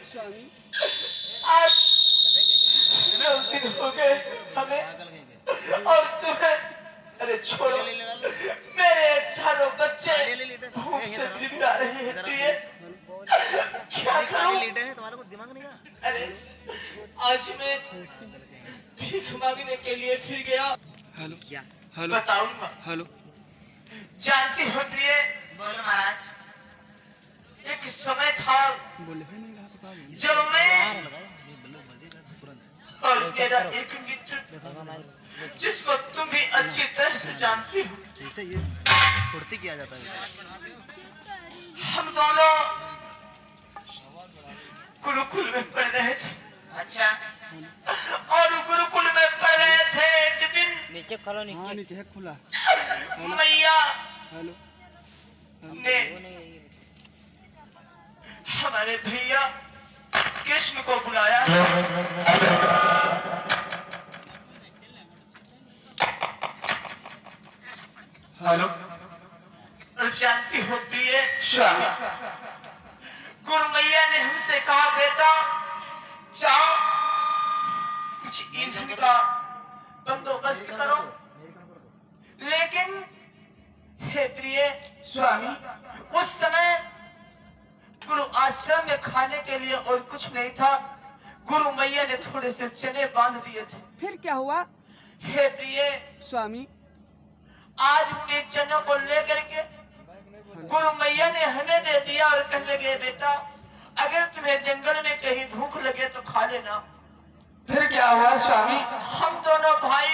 स्वामी आज 9 दिन हो गए हमें और तुम्हें। अरे छोड़ो, मेरे चारों बच्चे भूख से बिगड़ा रहे हैं प्रिय। क्या करूं? तुम्हारे को दिमाग नहीं है? अरे आज मैं भीख मांगने के लिए फिर गया। हेलो क्या? हेलो बताऊंगा। हेलो जानती हो प्रिय? बोलो महाराज। एक समय था बोले है नहीं रहा तो कहा जब मैं तुरंत और मेरा एक मित्र जिसको तुम भी अच्छी तरह से जानती हो, जैसे ये फुर्ती किया जाता है। हम दोनों गुरुकुल में पढ़ रहे थे। अच्छा। और गुरुकुल में पढ़ रहे थे एक दिन नीचे खड़ो हाँ नीचे है खुला मैया हेलो ने हमारे भैया कृष्ण को बुलाया। हेलो और जानती हो प्रिय स्वामी, गुरु मैया ने हमसे कहा बेटा जाओ कुछ ईंधन का बंदोबस्त करो। लेकिन हे प्रिय स्वामी, उस समय गुरु आश्रम में खाने के लिए और कुछ नहीं था। गुरु मैया ने थोड़े से चने बांध दिए थे। फिर क्या हुआ हे प्रिय स्वामी आज उनके चनों को लेकर के गुरु मैया ने हमें दे दिया और कहने लगे बेटा अगर तुम्हें जंगल में कहीं भूख लगे तो खा लेना। फिर क्या हुआ स्वामी? हम दोनों भाई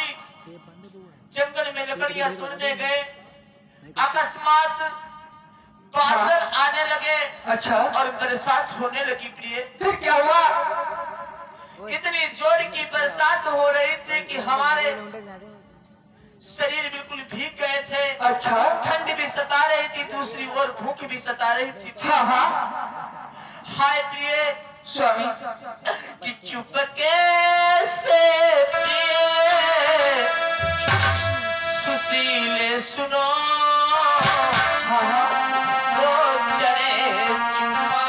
जंगल में लकड़ियां तोड़ने गए। अकस्मात बादल आने लगे। अच्छा। और बरसात होने लगी प्रिय। फिर क्या हुआ? इतनी जोर की बरसात हो रही थी कि हमारे शरीर बिल्कुल भीग गए थे। अच्छा। ठंड भी सता रही थी, दूसरी ओर भूख भी सता रही थी। हाँ हाँ। हाय प्रिय स्वामी कि चुपके से प्रिय सुशीले सुनो। हाँ हाँ। वो चढ़े चुपा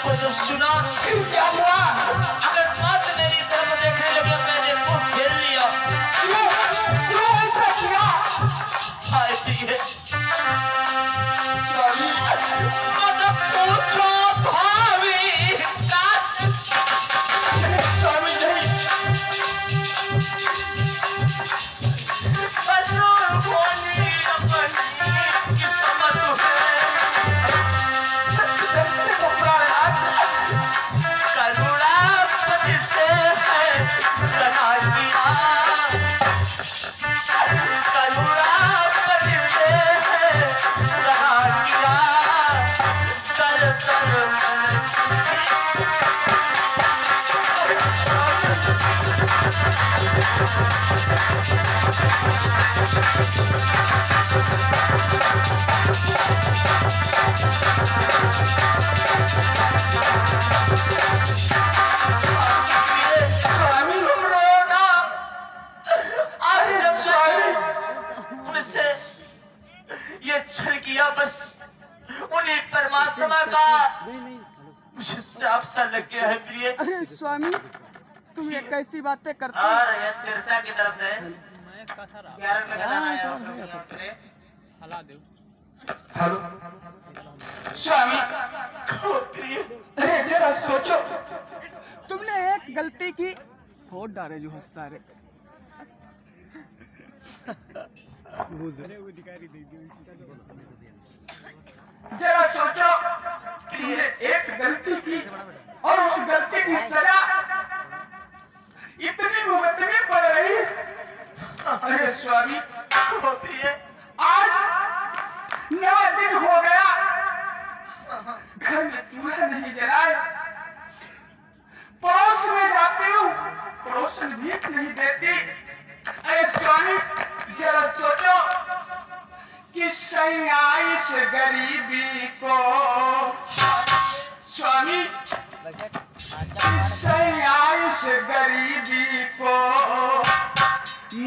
को जो सुना फिर क्या हुआ? अगर बात मेरी तरफ देखने लगे मैंने मुंह फेर लिया। क्यों ऐसा किया? हाय प्रिय मत पूछो भाभी स्वामी नहीं बसूर होनी अपनी किस्मत है। करुणापति से है लगा दिया। करुणापति से है लगा दिया। कर कर ये छल किया बस उन्हीं परमात्मा का मुझे सांप सा लग गया है प्रिय। अरे स्वामी, तुम ये कैसी बातें करते हो? और ये तिरसा की तरफ से 11 रुपए का दाना आया है। हेलो स्वामी, कहो प्रिय। अरे जरा सोचो, तुमने एक गलती की, फोड़ डाले जो सारे। जरा सोचो प्रिय, एक गलती की और उस गलती की सजा इतनी भुगतनी पड़ रही। अरे स्वामी, कहो प्रिय, आज 9 दिन हो गया, घर में चूल्हा नहीं जलाए, पड़ोस में जाती हूँ, पड़ोसन भीख नहीं देती। अरे स्वामी, जरा सोचो कि सही से गरीबी को, स्वामी सही से गरीबी को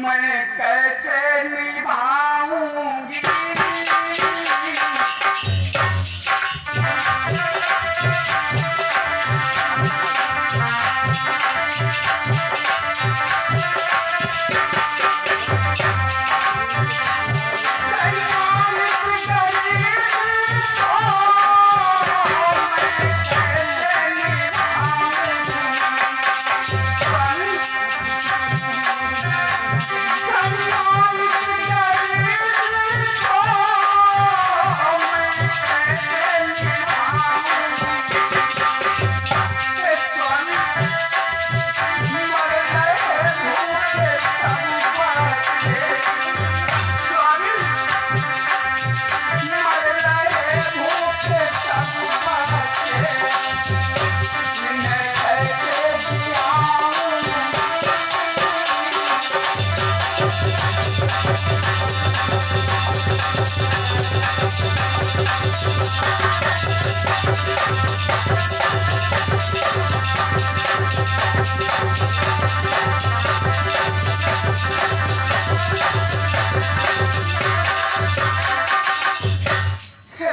मैं कैसे निभाऊंगी।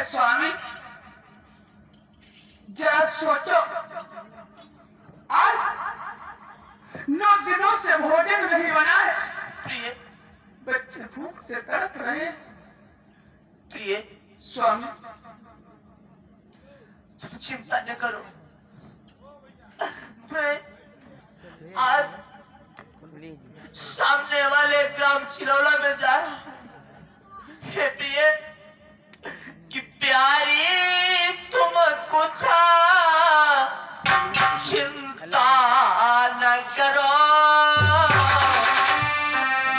स्वामी, जरा सोचो, आज 9 दिनों से भोजन नहीं बना है प्रिय, बच्चे भूख से तड़प रहे। प्रिय स्वामी, तुम चिंता न करो, मैं आज सामने वाले ग्राम चिरौला में जा रहा हूं। हे प्रिय, कि प्यारी तुम कुछ चिंता न करो,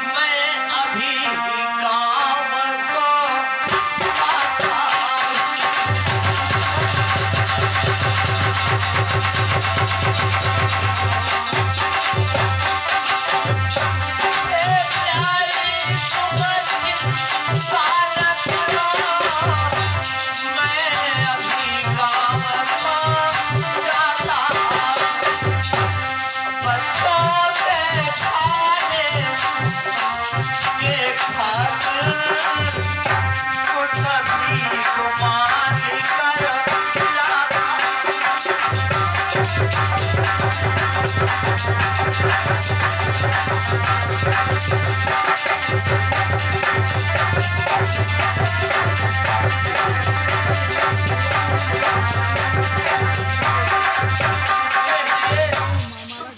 मैं अभी काम को आता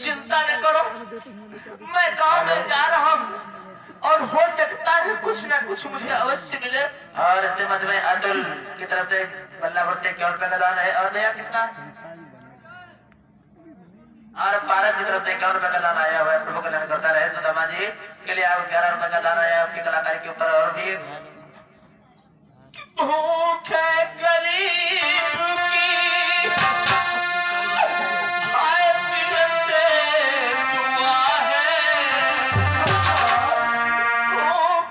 चिंता न करो, मैं गांव में जा रहा हूँ और हो सकता है कुछ न कुछ मुझे अवश्य मिले। और श्रीमद में अतुल की तरफ से बल्ला भुट्टे की ओर का दान है। और नया कितना? और भारत की तरफ से 51 रुपए का दान आया हुआ है। प्रभु कल्याण करता रहे। सुदामा जी के लिए 11 रुपए का दान आया आपकी कलाकारी के ऊपर। और भी भूखे गरीब की Oh,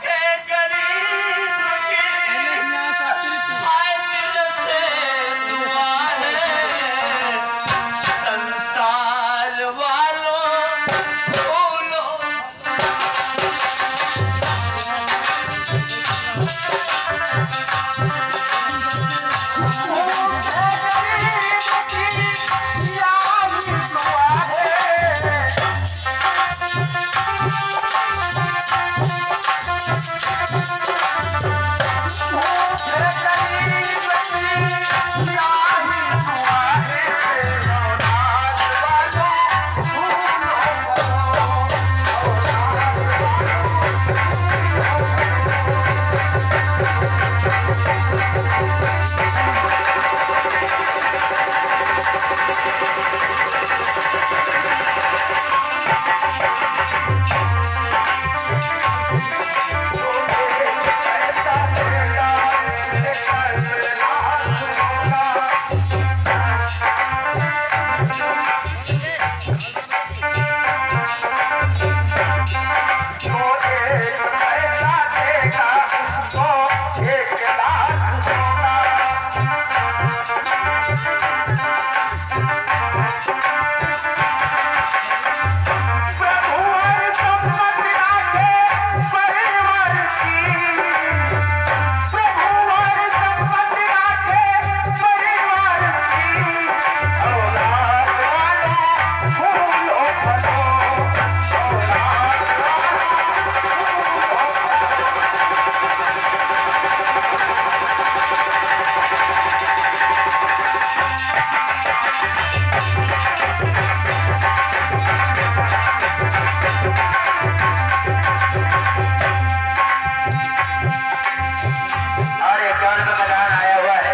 और एक और बगान आया हुआ है।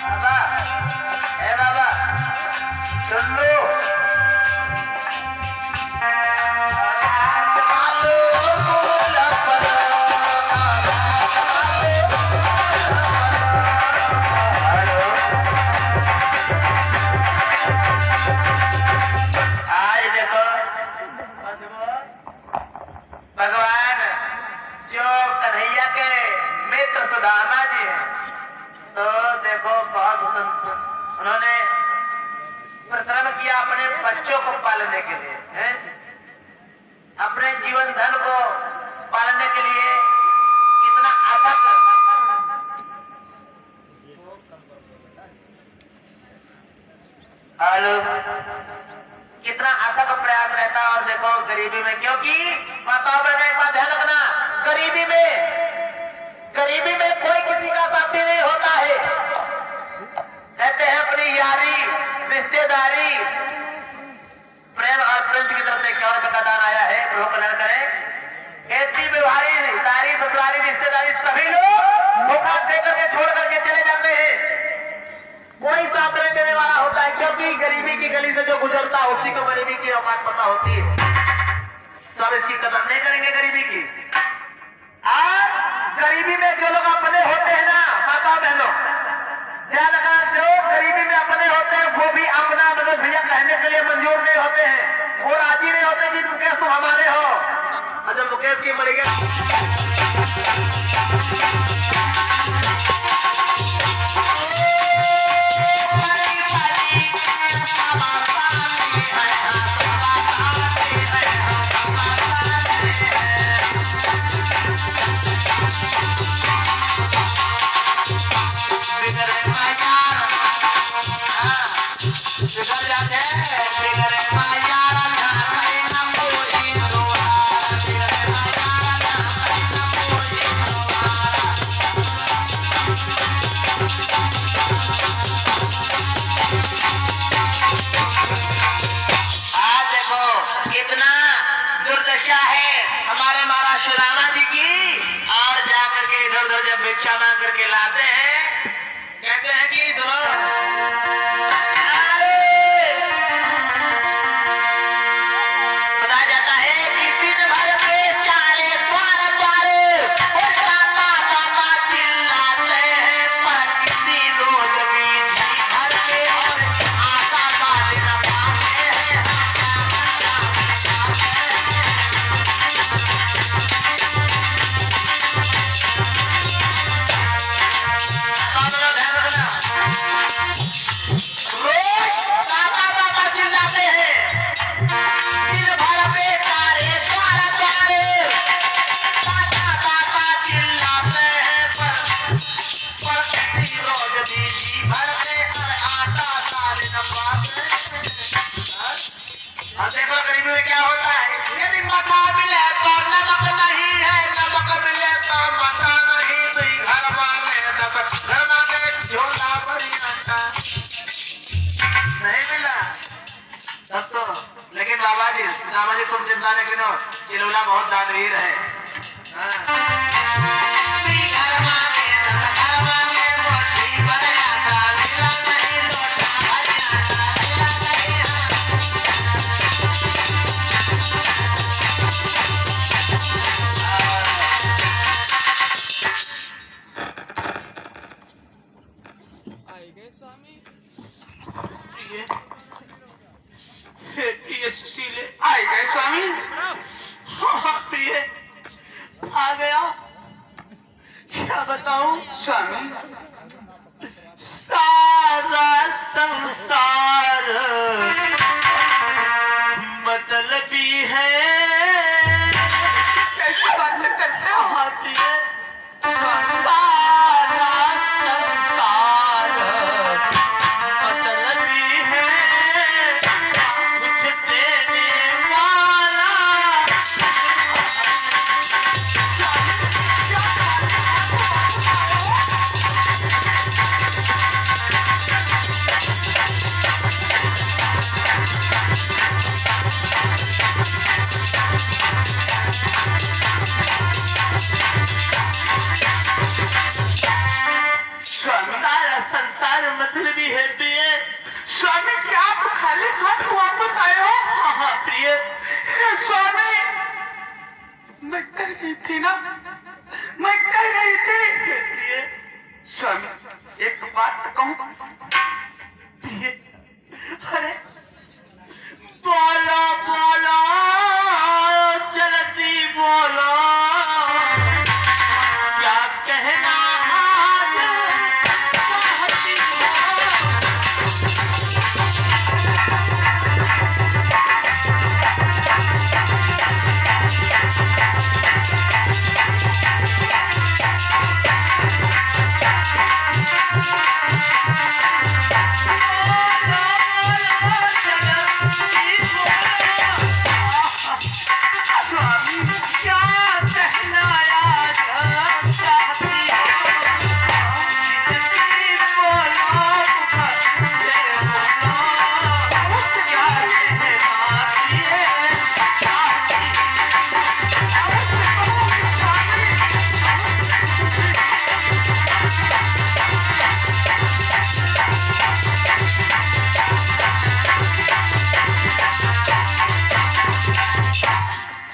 बाबा, ए बाबा, सुन लो। आज देखो भगवान जो कन्हैया के मित्र सुदामा जी हैं, तो देखो बहुत उन्होंने परिश्रम किया अपने बच्चों को पालने के लिए, हैं? अपने जीवन धन को पालने के लिए कितना अथक हेलो कितना अथक प्रयास रहता है। और देखो गरीबी में, क्योंकि माताओं बहनों एक बात ध्यान रखना, गरीबी में कोई किसी का साथी नहीं होता है। कहते हैं अपनी यारी रिश्तेदारी प्रेम और प्रेम की तरफ से क्या दान आया है, प्रभु कल्याण करे। खेती व्यवहारी सारी ससुराली रिश्तेदारी सभी लोग धोखा दे करके छोड़ करके चले जाते हैं। कोई साथ नहीं देने वाला होता है, क्योंकि गरीबी की गली से जो गुजरता है उसी को गरीबी की औकात पता होती है। सब इसकी कदर नहीं करेंगे गरीबी की। आज गरीबी में जो लोग अपने होते हैं ना माता बहनों, ध्यान रखना, जो गरीबी में अपने होते हैं वो भी अपना मतलब भैया कहने के लिए मंजूर नहीं होते हैं। वो राजी नहीं होते कि मुकेश तुम हमारे हो। अच्छा मुकेश की मरी कितना दुर्दशा है हमारे महाराज सुदामा जी की। और जाकर के इधर उधर जब भिक्षा मांग करके लाते हैं, कहते हैं कि बताया जाता है कि दिन भर के चारे द्वार चिल्लाते हैं, पर किसी रोज भी घर के और आशा का दिन पाते हैं। देखो गरीबी में क्या होता है, यदि मठा मिले तो नमक नहीं है, नमक मिले तो मठा नहीं, तो घर मांगे झोला भरी आटा नहीं मिला तब तो। लेकिन बाबा जी सुदामा जी तुम चिंता नहीं करो, चिलौला बहुत दानवीर है। घर मांगे मोटी भरी आटा मिला नहीं, लोटा भरी आटा मिला नहीं। आई गए स्वामी। प्रिय सुशीले आए गए स्वामी। हाँ प्रिय आ गया। क्या बताऊं स्वामी, सार मतलबी है प्रिय। स्वामी क्या आप खाली हाथ वापस आए हो? हाँ प्रिय। स्वामी मैं कह रही थी ना, मैं कह रही थी प्रिय। स्वामी एक बात कहूं प्रिय? अरे बोलो बोलो जल्दी बोलो, क्या कहना आज चाहती हो?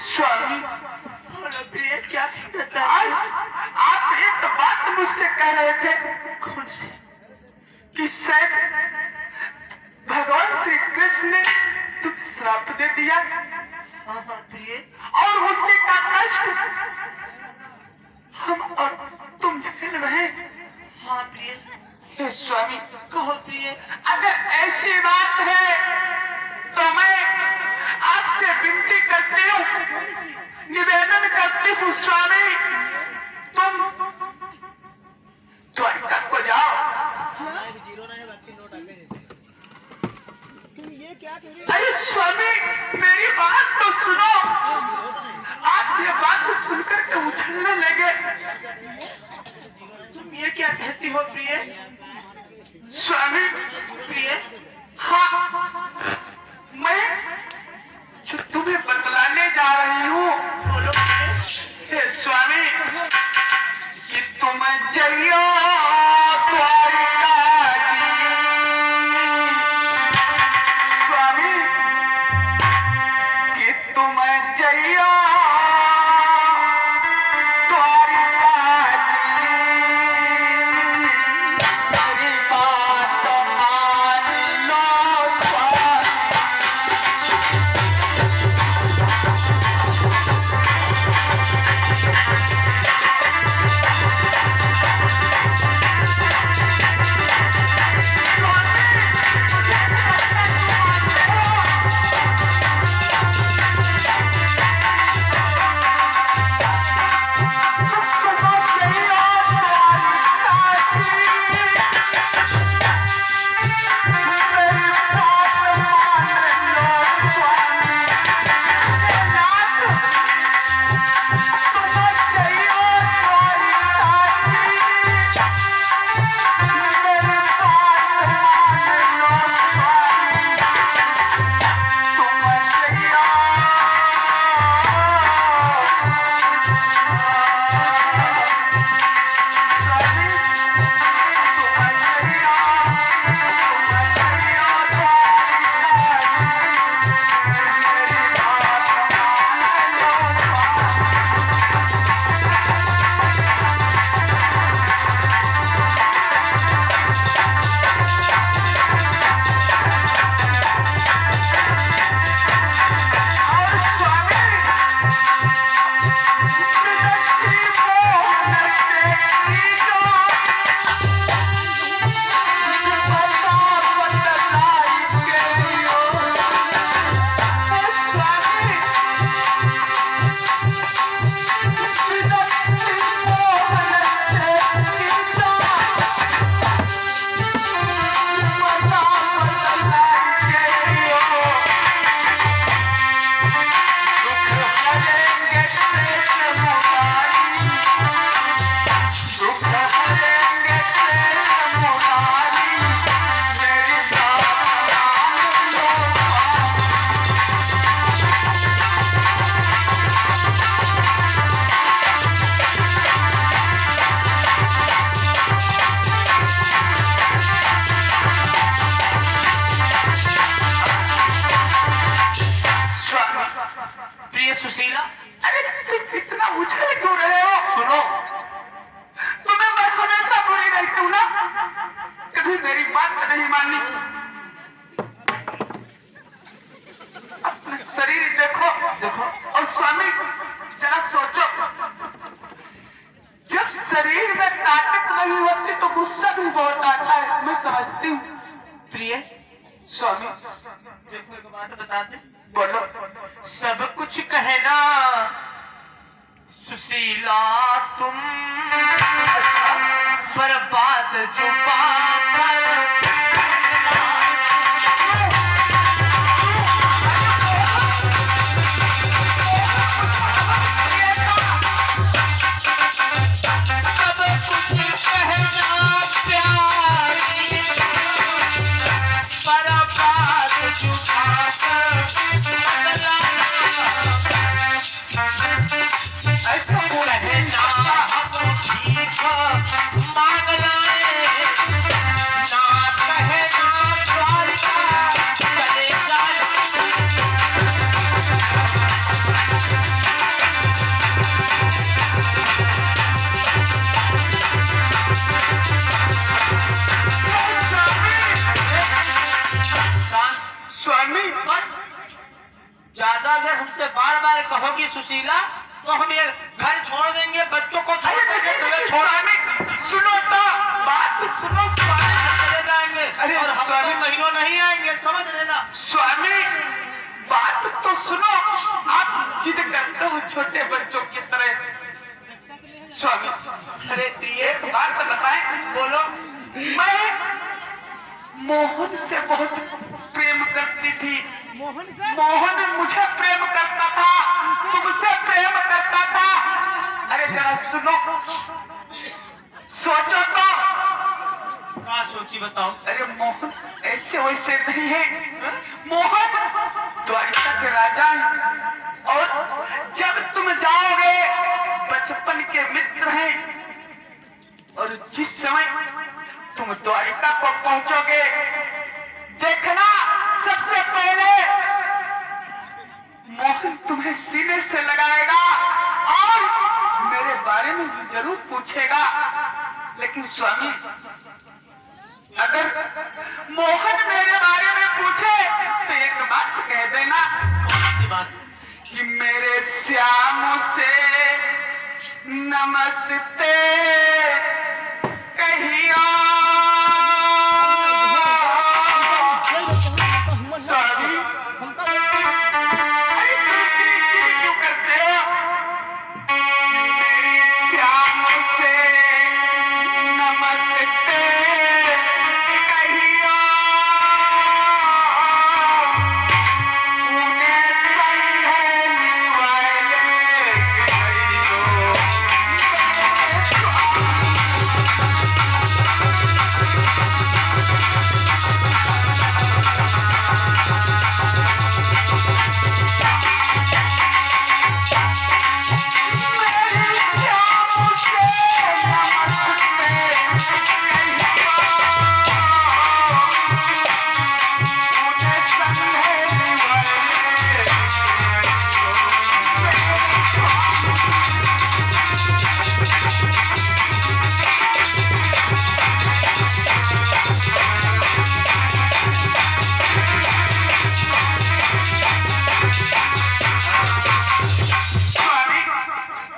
स्वामी बोलो प्रिय क्या कहना चाहते हैं? आप एक बात मुझसे कह रहे थे। कौन सी? कि शायद भगवान श्री कृष्ण ने तुम श्राप दे दिया। हाँ प्रिय। और उसी का कष्ट हम और तुम झेल रहे। हाँ प्रिय। हे स्वामी कहो प्रिय। अगर ऐसी बात है तो मैं आपसे विनती करती हूँ, निवेदन करती हूँ स्वामी, तुम द्वारका को जाओ। एक जीरो ना है, बाकी नोट आ गए जैसे। तुम ये क्या कह रहे हो? अरे स्वामी मेरी बात तो सुनो। जीरो तो नहीं। आप ये बात सुनकर के उछलने लगे। तुम ये क्या कहती हो प्रिय? स्वामी प्रिय, हाँ मैं जो तुम्हें बतलाने जा रही हूँ, बोलो हे स्वामी कि तुम जइयो द्वारिका जी। स्वामी कि तुम जइयो द्वारिका जी। मेरी बात नहीं मानी। अपना शरीर देखो देखो। और स्वामी जरा सोचो, जब शरीर में ताकत नहीं होती तो गुस्सा भी बहुत आता है, मैं समझती हूँ। प्रिय स्वामी देखो एक बात बता दे, बोलो। सब कुछ कहना सुशीला तुम, पर बात छुपा स्वामी बस। ज्यादा अगर हमसे बार बार कहोगी सुशीला तो हम ये घर छोड़ देंगे, बच्चों को छोड़ देंगे, तुम्हें छोड़ा नहीं। सुनो तो, बात सुनो स्वामी। चले जाएंगे अरे और हम स्वामी, महीनों नहीं आएंगे, समझ लेना। स्वामी बात तो सुनो, आप जिद करते हो छोटे बच्चों की तरह। स्वामी अरे एक बात तो बताएं। बोलो। मैं मोहन से बहुत प्रेम करती थी। मोहन से मोहन मुझे प्रेम करता था, तुमसे प्रेम करता था। अरे जरा सुनो, सोचो तो। क्या सोची बताओ। अरे मोहन ऐसे वैसे नहीं है, मोहन द्वारिका के राजा हैं। और जब तुम जाओगे, बचपन के मित्र हैं, और जिस समय तुम द्वारिका को पहुंचोगे, देखना सबसे पहले मोहन तुम्हें सीने से लगाएगा और मेरे बारे में जरूर पूछेगा। लेकिन स्वामी अगर मोहन मेरे बारे में पूछे तो एक बात कह देना बात कि मेरे श्याम से नमस्ते कहिया। स्वामी अरे क्यों करते हो? मेरे श्याम से नमस्ते कहिया। उन्हें संभलने वाले कहियो।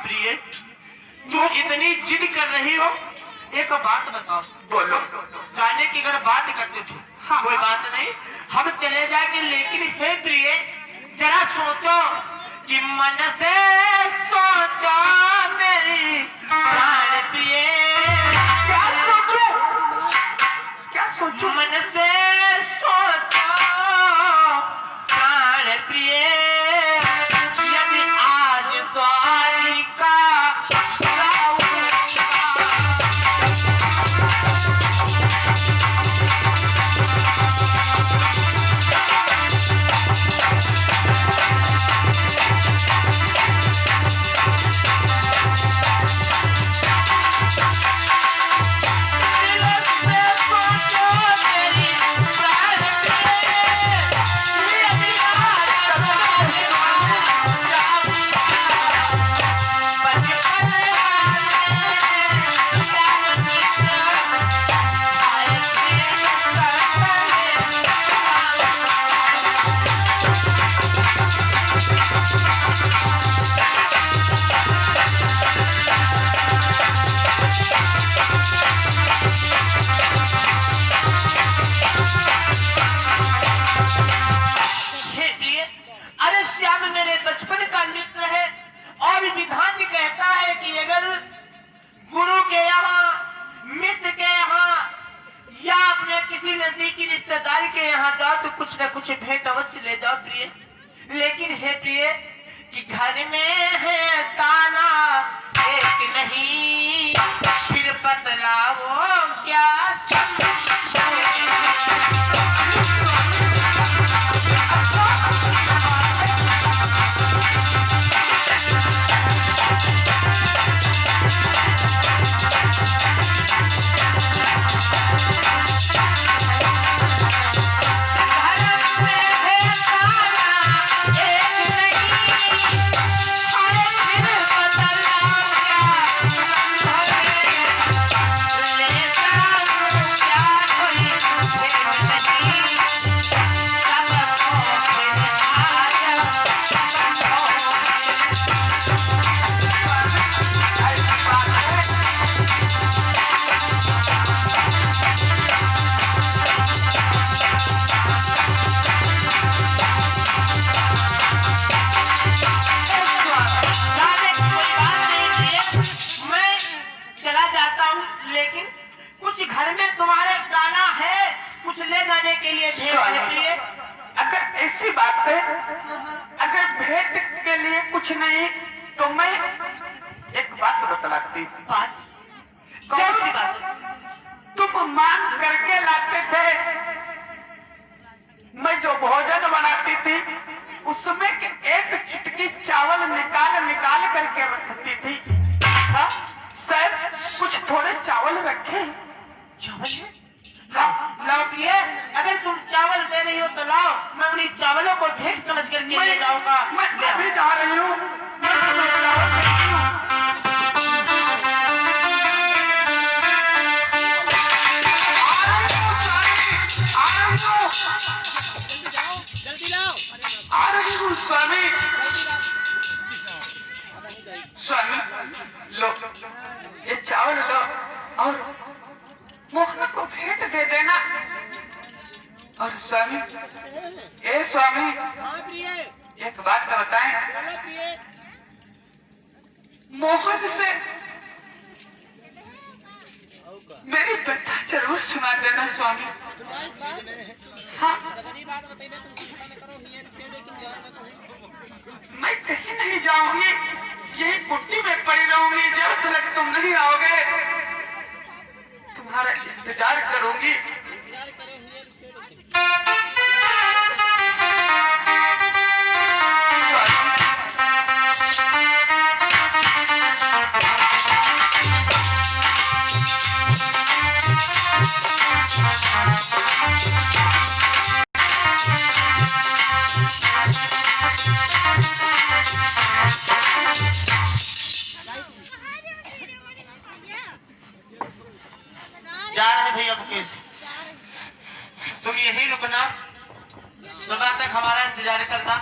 प्रिय तू इतनी जिद कर रही हो, एक बात बताओ। बोलो। जाने की अगर बात करते थे हाँ, कोई हाँ। बात नहीं, हम चले जाएंगे। लेकिन हे प्रिय जरा सोचो कि मन से सोचो मेरी प्राण प्रिय। क्या सोचो? क्या सोचो? मन से सोचो प्राण प्रिय, यदि आज द्वारिका दिल से सोचो मेरी प्राण रिश्तेदार के यहाँ जाओ तो कुछ न कुछ भेंट अवश्य ले जाओ प्रिय। लेकिन हे प्रिय कि घर में है ताना एक नहीं, फिर बतलाओ क्या घर में तुम्हारे दाना है, कुछ ले जाने के लिए भेंट। अगर ऐसी बात है, अगर भेंट के लिए कुछ नहीं तो मैं एक बात बतलाती हूँ। बात कौन सी बात? तुम मांग करके लाते थे, मैं जो भोजन बनाती थी उसमें के एक चुटकी चावल निकाल करके रखती थी। सर कुछ थोड़े चावल रखे। चावल लाओ प्रिय, अगर तुम चावल दे रही हो तो लाओ, मैं उन्हीं चावलों को भेंट समझ करके ले जाऊंगा। मैं अभी जा रही हूँ। आ रही हूँ स्वामी। स्वामी लो ये चावल लो और मोहन को भेंट दे देना। और स्वामी, ए स्वामी एक बात तो बताएं, मोहन से मेरी कथा जरूर सुना देना स्वामी। हाँ मैं कहीं नहीं जाऊंगी, यही कुट्टी में पड़ी रहूंगी जब तक तुम नहीं आओगे। तुम्हारा इंतजार करूंगी। जा रहे भैया मुकेश, तुम यहीं रुकना, सुबह तक हमारा इंतजार करना।